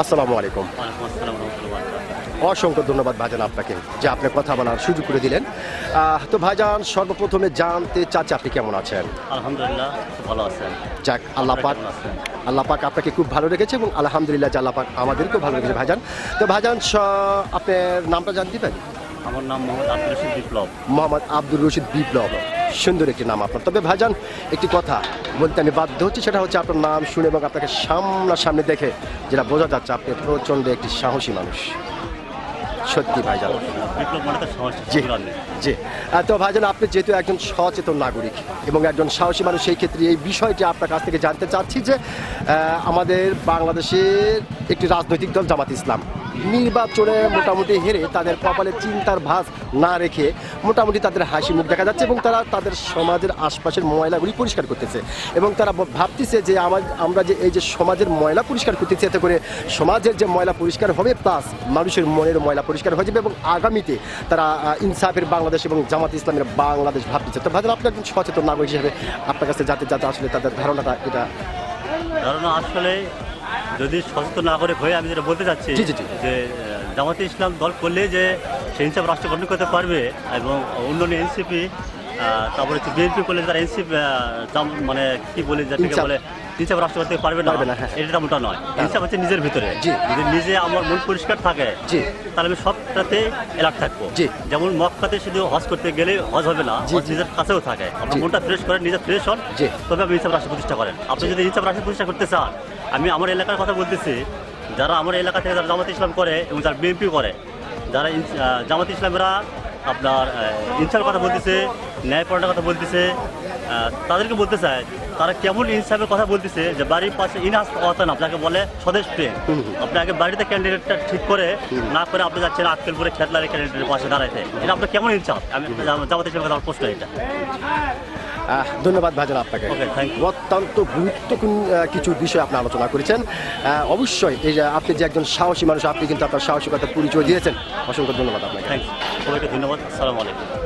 আসসালামু আলাইকুম। অসংখ্য ধন্যবাদ ভাইজান আপনাকে যে আপনি কথা বলার সুযোগ করে দিলেন। তো ভাইজান সর্বপ্রথমে জানতে চাচ্ছি আপনি কেমন আছেন? আলহামদুলিল্লাহ খুব ভালো আছেন। যাক আল্লাহ পাক আপনাকে খুব ভালো রেখেছে এবং আলহামদুলিল্লাহ যে আল্লাহ পাক আমাদেরকেও ভালো রেখেছে ভাইজান। তো ভাইজান আপনার নামটা জানতে পারি? আমার নাম মোহাম্মদ আব্দুর রশিদ বিপ্লব। মোহাম্মদ আব্দুর রশিদ বিপ্লব, সুন্দর একটি নাম আপনার। তবে ভাইজান একটি কথা বলতে আমি বাধ্য হচ্ছি, সেটা হচ্ছে আপনার নাম শুনে এবং আপনাকে সামনাসামনি দেখে যেটা বোঝা যাচ্ছে আপনি প্রচণ্ড একটি সাহসী মানুষ। সত্যি ভাইজান, বিপ্লব মানে তো সাহস জি নেই। জি। তো ভাইজান আপনি যেহেতু একজন সচেতন নাগরিক এবং একজন সাহসী মানুষ, সেই ক্ষেত্রে এই বিষয়টি আপনার কাছ থেকে জানতে চাচ্ছি যে আমাদের বাংলাদেশের একটি রাজনৈতিক দল জামাত ইসলাম নির্বাচনে মোটামুটি হেরে তাদের কপালে চিন্তার ভাঁজ না রেখে মোটামুটি তাদের হাসি মুখ দেখা যাচ্ছে এবং তারা তাদের সমাজের আশপাশের ময়লাগুলি পরিষ্কার করতেছে এবং তারা ভাবতেছে যে আমরা যে এই যে সমাজের ময়লা পরিষ্কার করতেছি, এতে করে সমাজের যে ময়লা পরিষ্কার হবে প্লাস মানুষের মনের ময়লা পরিষ্কার হয়ে যাবে এবং আগামীতে তারা ইনসাফের বাংলাদেশ এবং জামাত ইসলামের বাংলাদেশ ভাবতেছে। তো ভাইজান আপনি একজন সচেতন নাগরিক হিসেবে আপনার কাছে যাতে আসলে তাদের ধারণাটা এটা ধারণা আসলে যদি সচেতন নাগরিক হয়ে আমি যেটা বলতে চাচ্ছি যে জামাতে ইসলাম দল করলে যে সেই হিসাবে রাষ্ট্র গঠন করতে পারবে এবং অন্যান্য এনসিপি তারপরে হচ্ছে বিএনপি করলে তারা এনসিপি মানে কি বলে যেটাকে বলে হিসাব রাষ্ট্র করতে পারবে না, এটা মোটা নয়। হিসাব হচ্ছে নিজের ভিতরে, যদি নিজে আমার মন পরিষ্কার থাকে তাহলে আমি সবটাতে এলার্ট থাকবো। যেমন মক্কাতে শুধু হজ করতে গেলে হজ হবে না, নিজের কাছেও থাকে। আপনার মনটা ফ্রেশ করেন, নিজের ফ্রেশ হন, তবে আপনি হিসাব রাষ্ট্র প্রতিষ্ঠা করেন। আপনি যদি হিসাব রাষ্ট্র প্রতিষ্ঠা করতে চান, আমি আমার এলাকার কথা বলতেছি, যারা আমার এলাকা থেকে যারা জামাত ইসলাম করে এবং যারা বিএনপি করে, যারা জামাত ইসলামরা আপনার ইনসাফের কথা বলতেছে, ন্যায়পরায়ণের কথা বলতেছে, তাদেরকে বলতে চায় তারা কেমন ইনসাফের কথা বলতেছে যে বাড়ির পাশে ইনহাস অতান আপনাকে বলে স্বদেশ প্রেম। আপনি আগে বাড়িতে ক্যান্ডিডেটটা ঠিক করে না করে আপনি যাচ্ছেন আজকালপুরে খেতলারে ক্যান্ডিডেটের পাশে দাঁড়াইতে, এটা আপনার কেমন ইনসাফ? আমি জামাত ইসলামের কথা প্রশ্ন এটা। ধন্যবাদ ভাইজান আপনাকে। অত্যন্ত গুরুত্বপূর্ণ কিছু বিষয় আপনি আলোচনা করেছেন। অবশ্যই এই যে আপনি যে একজন সাহসী মানুষ, আপনি কিন্তু আপনার সাহসিকতার পরিচয় দিয়েছেন। অসংখ্য ধন্যবাদ আপনাকে। সবাইকে ধন্যবাদ। আসসালামু আলাইকুম।